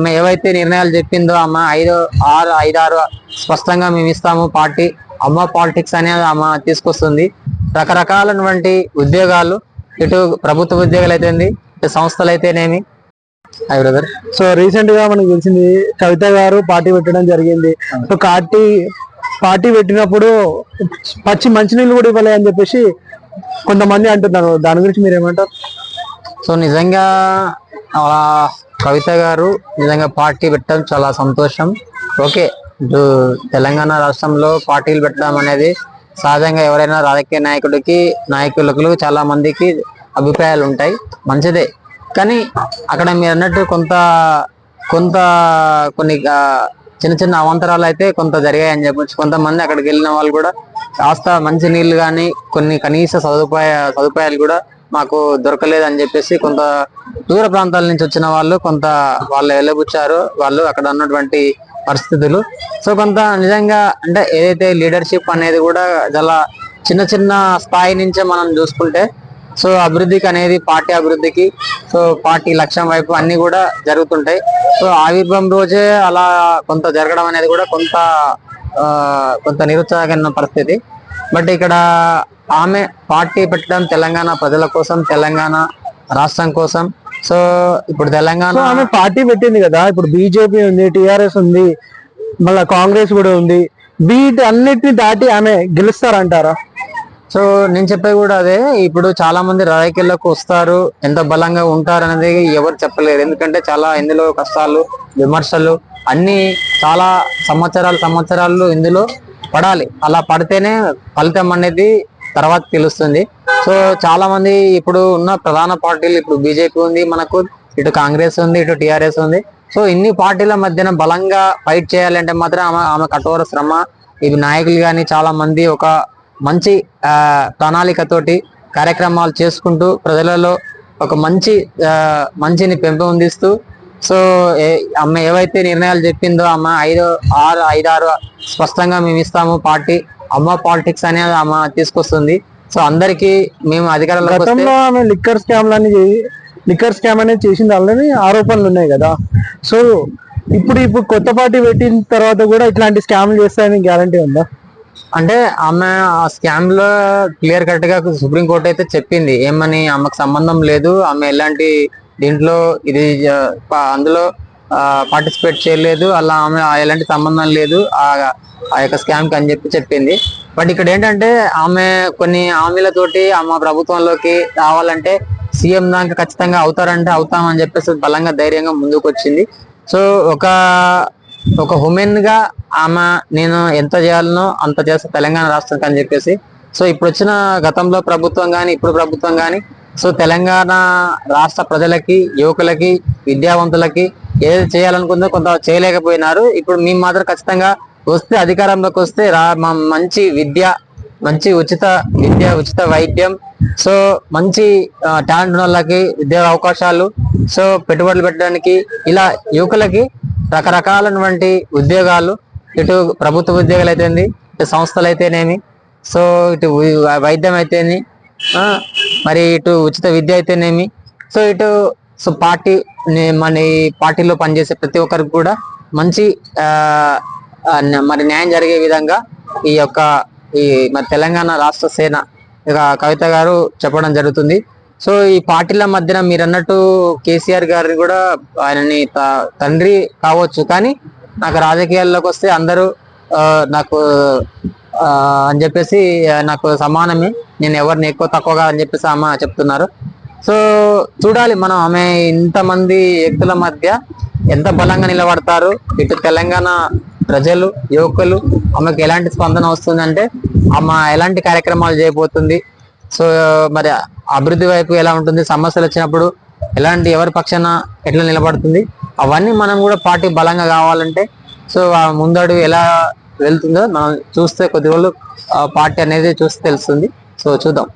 ఆమె ఏవైతే నిర్ణయాలు చెప్పిందో ఆమె 5, 6 స్పష్టంగా మేము ఇస్తాము పార్టీ అమ్మ పాలిటిక్స్ అనేది ఆమె తీసుకొస్తుంది. రకరకాలైనటువంటి ఉద్యోగాలు, ఇటు ప్రభుత్వ ఉద్యోగాలు అయితేంది, ఇటు సంస్థలు అయితేనేమి. Hi brother. సో రీసెంట్ గా మనకు తెలిసింది కవిత గారు పార్టీ పెట్టడం జరిగింది. సో పార్టీ పెట్టినప్పుడు మంచినీళ్ళు కూడా ఇవ్వలే అని చెప్పేసి కొంతమంది అంటున్నారు. దాని గురించి మీరు ఏమంటారు? సో నిజంగా కవిత గారు నిజంగా పార్టీ పెట్టడం చాలా సంతోషం. ఓకే, ఇటు తెలంగాణ రాష్ట్రంలో పార్టీలు పెట్టడం అనేది సహజంగా ఎవరైనా రాజకీయ నాయకులకు చాలా మందికి అభిప్రాయాలు ఉంటాయి, మంచిదే. కానీ అక్కడ మీరు అన్నట్టు కొన్ని చిన్న చిన్న అవాంతరాలు అయితే కొంత జరిగాయని చెప్పొచ్చు. కొంతమంది అక్కడికి వెళ్ళిన వాళ్ళు కూడా కాస్త మంచి నీళ్లు కానీ కొన్ని కనీస సదుపాయాలు కూడా మాకు దొరకలేదు అని చెప్పేసి కొంత దూర ప్రాంతాల నుంచి వచ్చిన వాళ్ళు వెళ్ళబుచ్చారు వాళ్ళు అక్కడ ఉన్నటువంటి పరిస్థితులు. సో కొంత నిజంగా అంటే ఏదైతే లీడర్షిప్ అనేది కూడా చాలా చిన్న చిన్న స్థాయి నుంచే మనం చూసుకుంటే సో అభివృద్ధికి అనేది పార్టీ అభివృద్ధికి సో పార్టీ లక్ష్యం వైపు అన్ని కూడా జరుగుతుంటాయి. సో ఆవిర్భావం రోజే అలా కొంత జరగడం అనేది కూడా కొంత నిరుత్సాహకరమైన పరిస్థితి. బట్ ఇక్కడ ఆమె పార్టీ పెట్టడం తెలంగాణ ప్రజల కోసం, తెలంగాణ రాష్ట్రం కోసం. సో ఇప్పుడు తెలంగాణ ఆమె పార్టీ పెట్టింది కదా, ఇప్పుడు బీజేపీ ఉంది, టిఆర్ఎస్ ఉంది, మళ్ళీ కాంగ్రెస్ కూడా ఉంది. అన్నిటిని దాటి ఆమె గెలుస్తారంటారా? సో నేను చెప్పేది కూడా అదే. ఇప్పుడు చాలా మంది రాజకీయాల్లోకి వస్తారు, ఎంత బలంగా ఉంటారు అనేది ఎవరు చెప్పలేరు. ఎందుకంటే చాలా ఇందులో కష్టాలు, విమర్శలు అన్ని చాలా సంవత్సరాలు ఇందులో పడాలి. అలా పడితేనే ఫలితం అనేది తర్వాత తెలుస్తుంది. సో చాలా మంది ఇప్పుడు ఉన్న ప్రధాన పార్టీలు, ఇప్పుడు బీజేపీ ఉంది మనకు, ఇటు కాంగ్రెస్ ఉంది, ఇటు టిఆర్ఎస్ ఉంది. సో ఇన్ని పార్టీల మధ్యన బలంగా ఫైట్ చేయాలంటే మాత్రం ఆమె కఠోర శ్రమ. ఇవి నాయకులు కానీ చాలా మంది ఒక మంచి ప్రణాళికతోటి కార్యక్రమాలు చేసుకుంటూ ప్రజలలో ఒక మంచిని పెంపొందిస్తూ సో ఆమె ఏవైతే నిర్ణయాలు చెప్పిందో ఆమె 5, 6 స్పష్టంగా మేము ఇస్తాము పార్టీ అమ్మ పాలిటిక్స్ అనేది ఆమె తీసుకొస్తుంది. సో అందరికి మేము అధికారంలో ఆమె లిక్కర్ స్కామ్ అనేది చేసింది ఆల్రెడీ ఆరోపణలు ఉన్నాయి కదా. సో ఇప్పుడు కొత్త పార్టీ పెట్టిన తర్వాత కూడా ఇట్లాంటి స్కామ్లు చేస్తాయని గ్యారంటీ ఉందా? అంటే ఆమె ఆ స్కామ్ లో క్లియర్ కట్ గా సుప్రీంకోర్టు అయితే చెప్పింది ఏమని, ఆమెకు సంబంధం లేదు, ఆమె ఎలాంటి దీంట్లో అందులో పార్టిసిపేట్ చేయలేదు, అలా ఆమె ఎలాంటి సంబంధం లేదు ఆ యొక్క స్కామ్ కి అని చెప్పింది. బట్ ఇక్కడ ఏంటంటే ఆమె కొన్ని హామీలతోటి ఆమె ప్రభుత్వంలోకి రావాలంటే సీఎం దాకా ఖచ్చితంగా అవుతామని చెప్పేసి బలంగా ధైర్యంగా ముందుకు వచ్చింది. సో ఒక ఉమెన్ గా ఆమె నేను ఎంత చేయాలనో అంత చేస్తా తెలంగాణ రాష్ట్రానికి అని చెప్పేసి. సో ఇప్పుడు వచ్చిన గతంలో ప్రభుత్వం కానీ ఇప్పుడు ప్రభుత్వం కానీ సో తెలంగాణ రాష్ట్ర ప్రజలకి, యువకులకి, విద్యావంతులకి ఏది చేయాలనుకుందో కొంత చేయలేకపోయినారు. ఇప్పుడు మేము మాత్రం ఖచ్చితంగా వస్తే అధికారంలోకి వస్తే మంచి విద్య, మంచి ఉచిత వైద్యం, సో మంచి టాలెంట్ ఉన్న వాళ్ళకి ఉద్యోగ అవకాశాలు, సో పెట్టుబడులు పెట్టడానికి ఇలా యువకులకి రకరకాలైనటువంటి ఉద్యోగాలు, ఇటు ప్రభుత్వ ఉద్యోగాలు అయితేంది, ఇటు సంస్థలు అయితేనేమి, సో ఇటు వైద్యం అయితేనేమి, మరి ఇటు ఉచిత విద్య అయితేనేమి, సో మన పార్టీలో పనిచేసే ప్రతి ఒక్కరికి కూడా మంచి మరి న్యాయం జరిగే విధంగా మరి తెలంగాణ రాష్ట్ర సేన కవిత గారు చెప్పడం జరుగుతుంది. సో ఈ పార్టీల మధ్యన మీరు అన్నట్టు కేసీఆర్ గారిని కూడా ఆయనని తండ్రి కావచ్చు, కానీ నాకు రాజకీయాల్లోకి వస్తే అందరూ నాకు అని చెప్పేసి నాకు సమానమే, నేను ఎవరిని ఎక్కువ తక్కువగా అని చెప్పేసి ఆమె చెప్తున్నారు. సో చూడాలి మనం ఆమె ఇంతమంది వ్యక్తుల మధ్య ఎంత బలంగా నిలబడతారు, ఇటు తెలంగాణ ప్రజలు, యువకులు ఆమెకు ఎలాంటి స్పందన వస్తుందంటే ఆమె ఎలాంటి కార్యక్రమాలు చేయబోతుంది, సో మరి అభివృద్ధి వైపు ఎలా ఉంటుంది, సమస్యలు వచ్చినప్పుడు ఎవరి పక్షాన ఎట్లా నిలబడుతుంది, అవన్నీ మనం కూడా పార్టీ బలంగా కావాలంటే సో ముందడుగు ఎలా వెళ్తుందో మనం చూస్తే కొద్ది రోజులు పార్టీ అనేది చూస్తే తెలుస్తుంది. సో చూద్దాం.